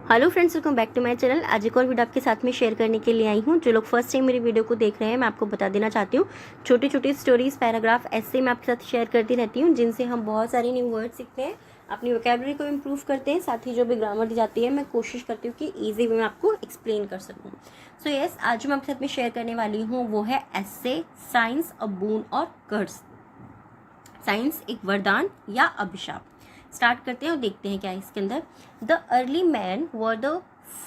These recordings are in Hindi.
Hello friends, welcome back to my channel. आज एक और वीडियो आपके साथ में शेयर करने के लिए आई हूँ। जो लोग फर्स्ट टाइम मेरी वीडियो को देख रहे हैं, मैं आपको बता देना चाहती हूँ, छोटी छोटी स्टोरीज, पैराग्राफ ऐसे मैं आपके साथ शेयर करती रहती हूँ, जिनसे हम बहुत सारे न्यू वर्ड सीखते हैं, अपनी वोकैबुलरी को इम्प्रूव करते हैं। साथ ही जो भी ग्रामर दी जाती है, मैं कोशिश करती हूँ कि ईजी वे में आपको एक्सप्लेन कर सकूँ। सो यस, आज जो मैं आपके साथ में शेयर करने वाली हूँ वो है एस्से, साइंस, अ बून और कर्स। साइंस एक वरदान या अभिशाप। स्टार्ट करते हैं और देखते हैं क्या है इसके अंदर। The early man were the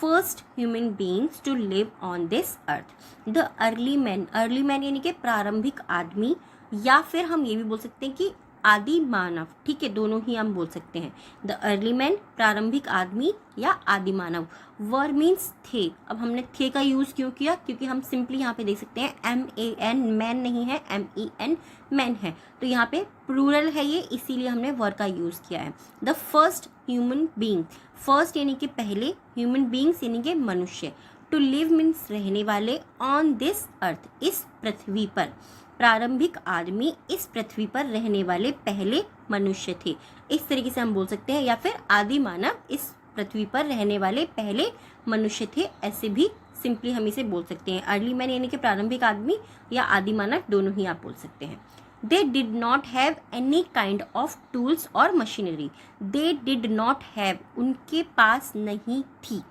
first human beings to live on this earth. The early man यानी कि प्रारंभिक आदमी, या फिर हम ये भी बोल सकते हैं कि आदि मानव। ठीक है, दोनों ही हम बोल सकते हैं। द अर्ली मैन प्रारंभिक आदमी या आदि मानव। वर मीन्स थे। अब हमने थे का यूज क्यों किया? क्योंकि हम सिंपली यहाँ पे देख सकते हैं MAN, मैन नहीं है, MEN मैन है, तो यहाँ पे प्लूरल है ये, इसीलिए हमने वर का यूज किया है। The first human being, first यानी कि पहले, ह्यूमन बींग्स यानी कि मनुष्य। टू लिव मीन्स रहने वाले, ऑन दिस अर्थ इस पृथ्वी पर। प्रारंभिक आदमी इस पृथ्वी पर रहने वाले पहले मनुष्य थे, इस तरीके से हम बोल सकते हैं। या फिर आदि मानव इस पृथ्वी पर रहने वाले पहले मनुष्य थे, ऐसे भी सिंपली हम इसे बोल सकते हैं। अर्ली मैन यानी कि प्रारंभिक आदमी या आदि मानव, दोनों ही आप बोल सकते हैं। They did not have any kind of tools और machinery. They did not have, उनके पास नहीं थी।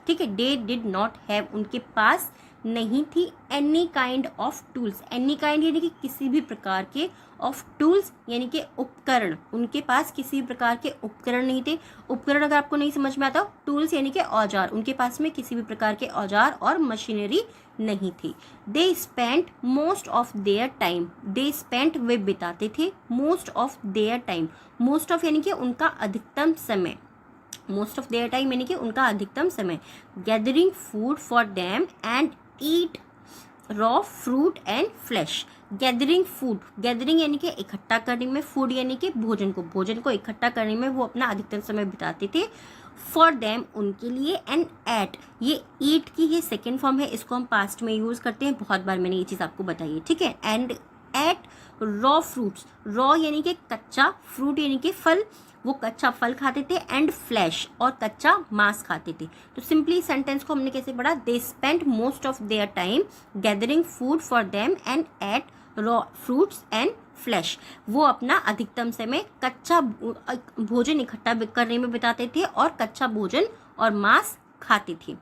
ठीक है, दे डिड नॉट हैव, उनके पास नहीं थी। Any kind of tools, any kind यानी कि किसी भी प्रकार के, ऑफ टूल्स यानी कि उपकरण, उनके पास किसी भी प्रकार के उपकरण नहीं थे। उपकरण अगर आपको नहीं समझ में आता, टूल्स यानी कि औजार, उनके पास में किसी भी प्रकार के औजार और मशीनरी नहीं थी। They spent most of their time, they spent वे बिताते थे, most of their time, most of यानी कि उनका अधिकतम समय, मोस्ट ऑफ देयर टाइम यानी कि उनका अधिकतम समय। Gathering food for them and eat raw fruit and flash. Gathering food, gathering यानी कि इकट्ठा करने में, फूड यानी कि भोजन को इकट्ठा करने में वो अपना अधिकतम समय बिताते थे। फॉर देम, उनके लिए, एंड एट, ये ईट की ही सेकेंड फॉर्म है, इसको हम पास्ट में यूज करते हैं, बहुत बार मैंने ये चीज आपको बताई है। ठीक है, and ate raw fruits, raw यानी कि कच्चा, फ्रूट यानी कि फल, वो कच्चा फल खाते थे, एंड फ्लैश और कच्चा मांस खाते थे। तो सिंपली सेंटेंस को हमने कैसे पढ़ा? They spent most of their time gathering food for them and ate raw fruits and flesh. वो अपना अधिकतम समय कच्चा भोजन इकट्ठा करने में बिताते थे और कच्चा भोजन और मांस खाते थे।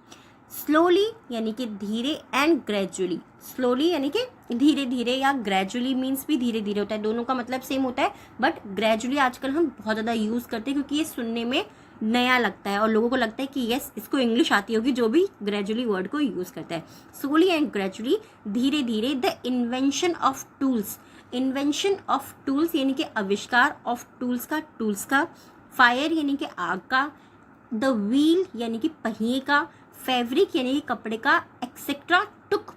स्लोली यानी कि धीरे, एंड ग्रेजुअली, स्लोली यानी कि धीरे धीरे, या ग्रेजुअली मीन्स भी धीरे धीरे होता है, दोनों का मतलब सेम होता है, बट ग्रेजुअली आजकल हम बहुत ज़्यादा यूज़ करते हैं क्योंकि ये सुनने में नया लगता है और लोगों को लगता है कि यस, इसको इंग्लिश आती होगी, जो भी ग्रेजुअली वर्ड को यूज़ करता है। स्लोली एंड ग्रेजुअली, धीरे धीरे। The invention of tools, invention of tools यानी कि आविष्कार, ऑफ टूल्स का, फायर यानी कि आग का, द व्हील यानी कि पहिए का, फैब्रिक यानी कि कपड़े का, एक्सेट्रा टुक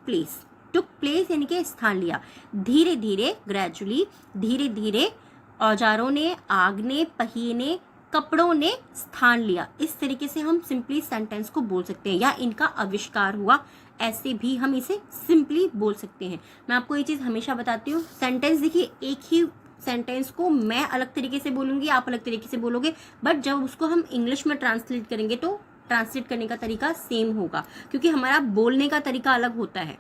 प्लेस यानी कि स्थान लिया। धीरे धीरे, ग्रेजुअली, धीरे धीरे औजारों ने, आग ने, पहिए ने, कपड़ों ने स्थान लिया। इस तरीके से हम सिंपली सेंटेंस को बोल सकते हैं, या इनका आविष्कार हुआ, ऐसे भी हम इसे सिंपली बोल सकते हैं। मैं आपको ये चीज़ हमेशा बताती हूँ, सेंटेंस देखिए, एक ही सेंटेंस को मैं अलग तरीके से बोलूँगी, आप अलग तरीके से बोलोगे, बट जब उसको हम इंग्लिश में ट्रांसलेट करेंगे तो ट्रांसलेट करने का तरीका सेम होगा, क्योंकि हमारा बोलने का तरीका अलग होता है।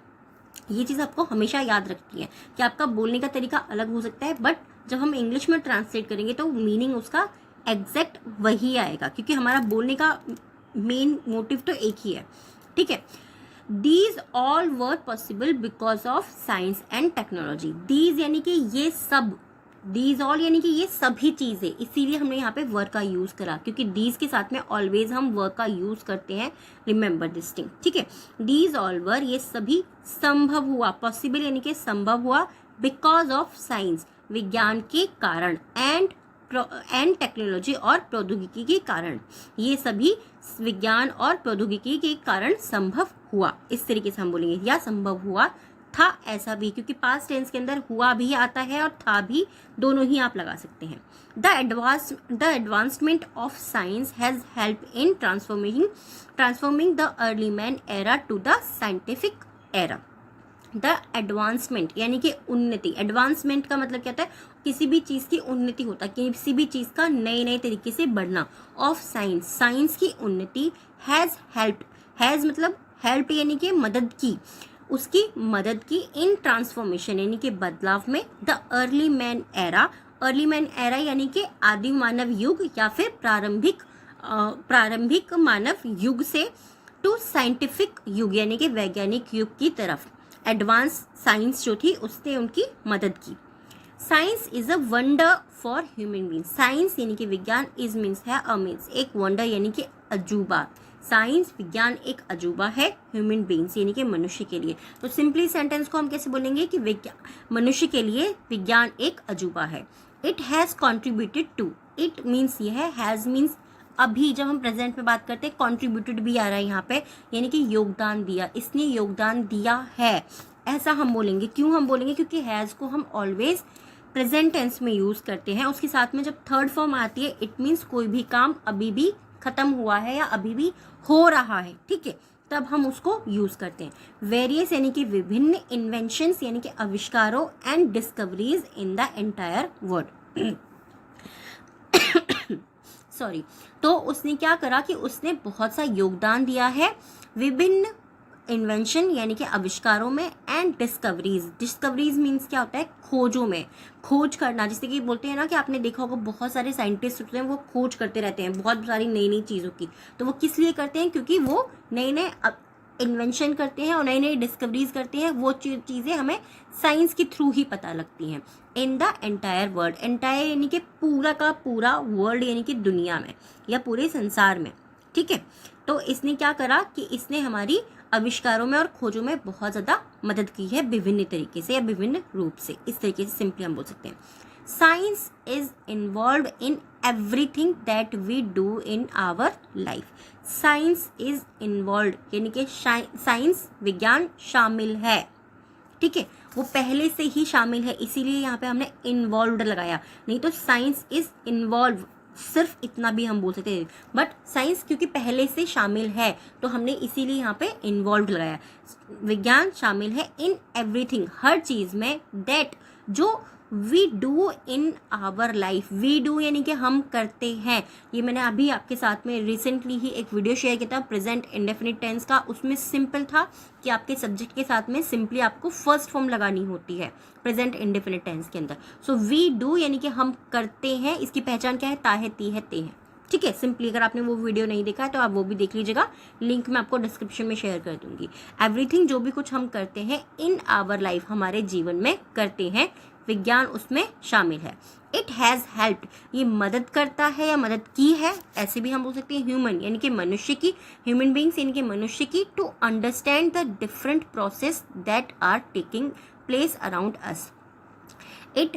ये चीज़ आपको हमेशा याद रखनी है कि आपका बोलने का तरीका अलग हो सकता है, बट जब हम इंग्लिश में ट्रांसलेट करेंगे तो मीनिंग उसका एग्जैक्ट वही आएगा, क्योंकि हमारा बोलने का मेन मोटिव तो एक ही है। ठीक है, these all were possible because of science and technology. These यानी कि ये सब, दीज ऑल यानी कि ये सभी चीज़ें, इसीलिए हमने यहाँ पे वर्ड का यूज़ करा, क्योंकि दीज के साथ में ऑलवेज हम वर्ड का यूज़ करते हैं। Remember this thing. ठीक है, दीज ऑल वर, ये सभी संभव हुआ, पॉसिबल यानी कि संभव हुआ, बिकॉज ऑफ साइंस, विज्ञान के कारण, एंड टेक्नोलॉजी और प्रौद्योगिकी के कारण, ये सभी विज्ञान और प्रौद्योगिकी के कारण संभव हुआ। इस तरीके से हम बोलेंगे, या संभव हुआ था, ऐसा भी, क्योंकि पास्ट टेंस के अंदर हुआ भी आता है और था भी, दोनों ही आप लगा सकते हैं। The advancement of science has help in transforming the early man era to the scientific era. The advancement यानी कि उन्नति, एडवांसमेंट का मतलब क्या होता है, किसी भी चीज़ की उन्नति होता है, किसी भी चीज़ का नए नए तरीके से बढ़ना, ऑफ साइंस, साइंस की उन्नति, हैज़ हेल्प्ड, हैज़ मतलब हेल्प यानी कि मदद की, उसकी मदद की, इन ट्रांसफॉर्मेशन यानी कि बदलाव में, the early man era, early man era यानी कि आदि मानव युग या फिर प्रारंभिक मानव युग से, टू साइंटिफिक युग यानी कि वैज्ञानिक युग की तरफ, एडवांस साइंस जो थी उसने उनकी मदद की। Science is a wonder for human being, science यानी कि विज्ञान, इज मीन्स है, मीन्स एक वंडर यानी कि अजूबा, साइंस विज्ञान एक अजूबा है ह्यूमन बींग्स यानी कि मनुष्य के लिए। तो सिंपली सेंटेंस को हम कैसे बोलेंगे कि मनुष्य के लिए विज्ञान एक अजूबा है। It has contributed to, it means ये है, हैज़ मीन्स अभी जब हम प्रेजेंट में बात करते हैं कॉन्ट्रीब्यूटेड भी आ रहा है यहाँ पे, यानी कि योगदान दिया, इसने योगदान दिया है, ऐसा हम बोलेंगे। क्यों हम बोलेंगे, क्योंकि हैज़ को हम ऑलवेज प्रेजेंट टेंस में यूज करते हैं, उसके साथ में जब थर्ड फॉर्म आती है इट मीन्स कोई भी काम अभी भी खत्म हुआ है या अभी भी हो रहा है, ठीक है, तब हम उसको यूज करते हैं। वेरियस यानी कि विभिन्न, इन्वेंशंस यानी कि आविष्कारों, and discoveries in the entire world sorry. तो उसने क्या करा कि उसने बहुत सा योगदान दिया है विभिन्न इन्वेंशन यानी कि आविष्कारों में, एंड डिस्कवरीज, डिस्कवरीज मीन्स क्या होता है, खोजों में, खोज करना, जैसे कि बोलते हैं ना कि आपने देखा होगा बहुत सारे साइंटिस्ट होते हैं वो खोज करते रहते हैं बहुत सारी नई नई चीज़ों की, तो वो किस लिए करते हैं, क्योंकि वो नए नए इन्वेंशन करते हैं और नई नई डिस्कवरीज करते हैं, वो चीज़ें हमें साइंस के थ्रू ही पता लगती हैं। In the entire world, entire यानी कि पूरा का पूरा, वर्ल्ड यानी कि दुनिया में या पूरे संसार में, ठीक है। तो इसने क्या करा कि इसने हमारी आविष्कारों में और खोजों में बहुत ज़्यादा मदद की है विभिन्न तरीके से या विभिन्न रूप से, इस तरीके से सिंपली हम बोल सकते हैं। Science is involve in everything that we do in our life, science is involve यानी कि साइंस विज्ञान शामिल है, ठीक है, वो पहले से ही शामिल है, इसीलिए यहाँ पे हमने इन्वॉल्व्ड लगाया, नहीं तो साइंस इज इन्वॉल्व सिर्फ इतना भी हम बोल सकते हैं, बट साइंस क्योंकि पहले से शामिल है तो हमने इसीलिए यहाँ पे इन्वॉल्व लगाया। विज्ञान शामिल है इन एवरीथिंग, हर चीज़ में, दैट जो we do in our life, we do यानी कि हम करते हैं, ये मैंने अभी आपके साथ में रिसेंटली ही एक वीडियो शेयर किया था प्रेजेंट इंडेफिनिट टेंस का, उसमें सिंपल था कि आपके सब्जेक्ट के साथ में सिंपली आपको फर्स्ट फॉर्म लगानी होती है प्रेजेंट इंडेफिनिट टेंस के अंदर। सो वी डू यानी कि हम करते हैं, इसकी पहचान क्या है, ता है, ती है, ते है, ठीक है। सिंपली अगर आपने वो वीडियो नहीं देखा है तो आप वो भी देख लीजिएगा, लिंक मैं आपको डिस्क्रिप्शन में शेयर कर दूंगी। एवरीथिंग जो भी कुछ हम करते हैं इन आवर लाइफ, हमारे जीवन में करते हैं, विज्ञान उसमें शामिल है। इट हैज़ हेल्प्ड, ये मदद करता है या मदद की है, ऐसे भी हम बोल सकते हैं ह्यूमन यानी कि मनुष्य की, ह्यूमन बींग्स यानी कि मनुष्य की, to understand the different process that are taking place around us. It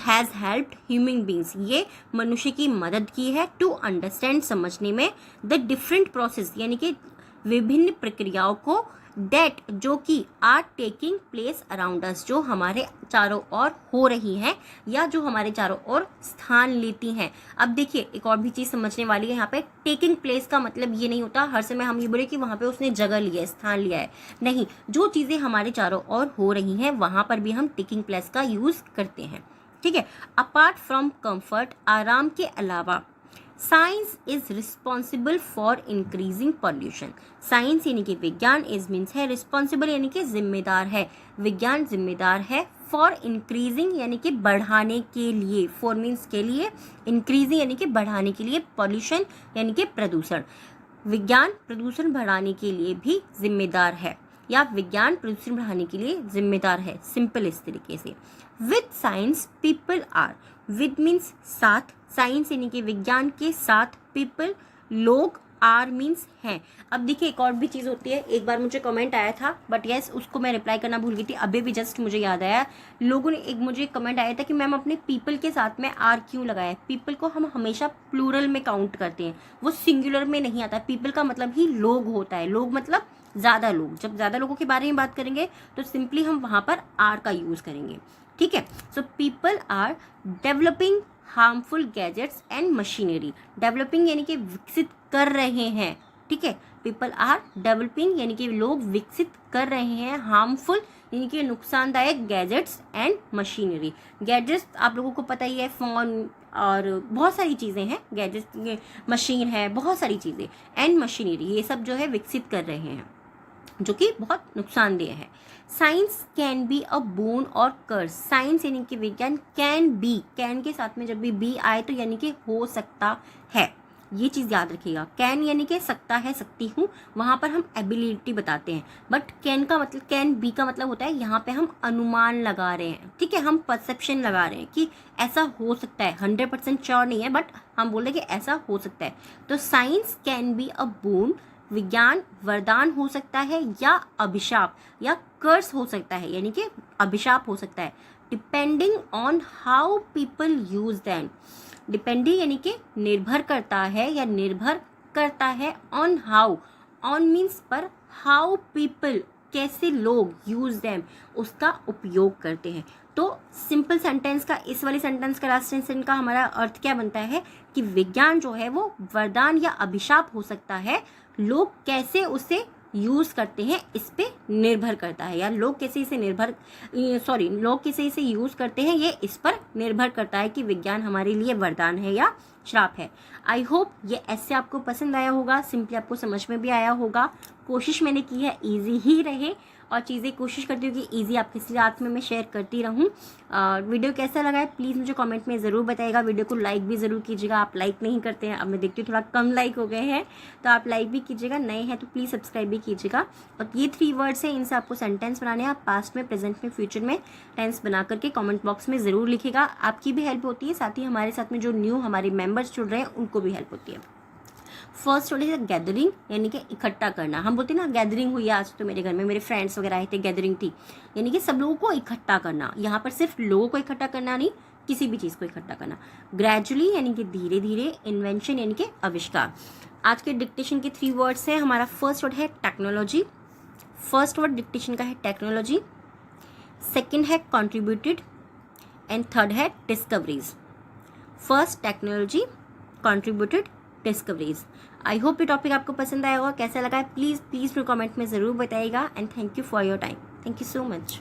has helped human beings, ये मनुष्य की मदद की है, टू अंडरस्टैंड समझने में, द डिफरेंट प्रोसेस यानी कि विभिन्न प्रक्रियाओं को, दैट जो कि are taking place around us, जो हमारे चारों ओर हो रही हैं या जो हमारे चारों ओर स्थान लेती हैं। अब देखिए एक और भी चीज़ समझने वाली है यहाँ पे, टेकिंग प्लेस का मतलब ये नहीं होता हर समय हम ये बोले कि वहाँ पे उसने जगह लिया है, स्थान लिया है, नहीं, जो चीज़ें हमारे चारों ओर हो रही हैं वहाँ पर भी हम टेकिंग प्लेस का यूज़ करते हैं, ठीक है। अपार्ट फ्रॉम कंफर्ट, आराम के अलावा, science is responsible for increasing pollution, science यानी कि विज्ञान, इज मीन्स है, रिस्पॉन्सिबल यानी कि जिम्मेदार है, विज्ञान जिम्मेदार है, फॉर इंक्रीजिंग यानी कि बढ़ाने के लिए, फॉर मीन्स के लिए, इंक्रीजिंग यानी कि बढ़ाने के लिए, पॉल्यूशन यानी कि प्रदूषण, विज्ञान प्रदूषण बढ़ाने के लिए भी जिम्मेदार है या विज्ञान प्रदूषण बढ़ाने के लिए जिम्मेदार है, सिंपल इस तरीके से। With science people are, with means साथ, साइंस यानी कि विज्ञान के साथ, पीपल लोग, आर मीन्स हैं। अब देखिए एक और भी चीज़ होती है, एक बार मुझे कमेंट आया था बट यस उसको मैं रिप्लाई करना भूल गई थी, अभी भी जस्ट मुझे याद आया, लोगों ने एक मुझे कमेंट आया था कि मैम अपने पीपल के साथ में आर क्यों लगाया है। पीपल को हम हमेशा प्लूरल में काउंट करते हैं, वो सिंगुलर में नहीं आता। पीपल का मतलब ही लोग होता है, लोग मतलब ज़्यादा लोग, जब ज़्यादा लोगों के बारे में बात करेंगे तो सिंपली हम वहाँ पर आर का यूज़ करेंगे, ठीक है। So people are developing harmful gadgets and machinery, developing यानी कि विकसित कर रहे हैं, ठीक है। पीपल आर डेवलपिंग यानी कि लोग विकसित कर रहे हैं हार्मफुल यानी कि नुकसानदायक गैजेट्स एंड मशीनरी। गैजेट्स आप लोगों को पता ही है, फ़ोन और बहुत सारी चीज़ें हैं, गैजेट्स, मशीन है, बहुत सारी चीज़ें, एंड मशीनरी, ये सब जो है विकसित कर रहे हैं जो कि बहुत नुकसानदेह है। Science can be a bone और कर्स। साइंस यानी कि विज्ञान, कैन बी, कैन के साथ में जब भी बी आए तो यानी कि हो सकता है, ये चीज़ याद रखिएगा। कैन यानी कि सकता है, सकती हूँ, वहाँ पर हम एबिलिटी बताते हैं। बट कैन का मतलब, कैन बी का मतलब होता है यहाँ पे हम अनुमान लगा रहे हैं, ठीक है, हम परसेप्शन लगा रहे हैं कि ऐसा हो सकता है। 100% श्योर नहीं है बट हम बोल रहे हैं कि ऐसा हो सकता है। तो science can be a bone, विज्ञान वरदान हो सकता है या अभिशाप या कर्स हो सकता है, यानी कि अभिशाप हो सकता है। Depending on how people use them. Depending यानी कि निर्भर करता है या निर्भर करता है ऑन हाउ, ऑन मीन्स पर, हाउ पीपल कैसे लोग, यूज दैम उसका उपयोग करते हैं। तो सिंपल सेंटेंस का, इस वाली सेंटेंस का, लास्ट सेंटेंस का हमारा अर्थ क्या बनता है कि विज्ञान जो है वो वरदान या अभिशाप हो सकता है, लोग कैसे उसे यूज़ करते हैं इस पे निर्भर करता है, या लोग कैसे इसे लोग कैसे इसे यूज़ करते हैं ये इस पर निर्भर करता है कि विज्ञान हमारे लिए वरदान है या श्राप है। आई होप ये ऐसे आपको पसंद आया होगा, सिंपली आपको समझ में भी आया होगा। कोशिश मैंने की है ईजी ही रहे और चीज़ें कोशिश करती हूँ कि ईजी आपके साथ में मैं शेयर करती रहूँ। वीडियो कैसा लगा है प्लीज़ मुझे कमेंट में ज़रूर बताइएगा। वीडियो को लाइक भी ज़रूर कीजिएगा, आप लाइक नहीं करते हैं, अब मैं देखती हूँ थोड़ा कम लाइक हो गए हैं, तो आप लाइक भी कीजिएगा, नए हैं तो प्लीज़ सब्सक्राइब भी कीजिएगा। और ये 3 वर्ड्स हैं, इनसे आपको सेंटेंस बनाने हैं, आप पास्ट में, प्रेजेंट में, फ्यूचर में टेंस बना करके कॉमेंट बॉक्स में ज़रूर लिखिएगा। आपकी भी हेल्प होती है, साथ ही हमारे साथ में जो न्यू हमारे मेम्बर्स जुड़ रहे हैं उनको भी हेल्प होती है। फर्स्ट वर्ड है गैदरिंग यानी कि इकट्ठा करना। हम बोलते हैं ना गैदरिंग हुई आज तो मेरे घर में, मेरे फ्रेंड्स वगैरह आए थे, गैदरिंग थी, यानी कि सब लोगों को इकट्ठा करना। यहाँ पर सिर्फ लोगों को इकट्ठा करना नहीं, किसी भी चीज़ को इकट्ठा करना। ग्रेजुअली यानी कि धीरे धीरे। इन्वेंशन यानी कि आविष्कार। आज के डिक्टेशन के 3 वर्ड्स हैं। हमारा फर्स्ट वर्ड है टेक्नोलॉजी, फर्स्ट वर्ड डिक्टेशन का है टेक्नोलॉजी, सेकेंड है कॉन्ट्रीब्यूटेड एंड थर्ड है discoveries. First technology, contributed, discoveries. I hope ये टॉपिक आपको पसंद आया होगा। कैसा लगा है प्लीज़ मुझे कमेंट में ज़रूर बताइएगा। And thank you for your time. Thank you so much.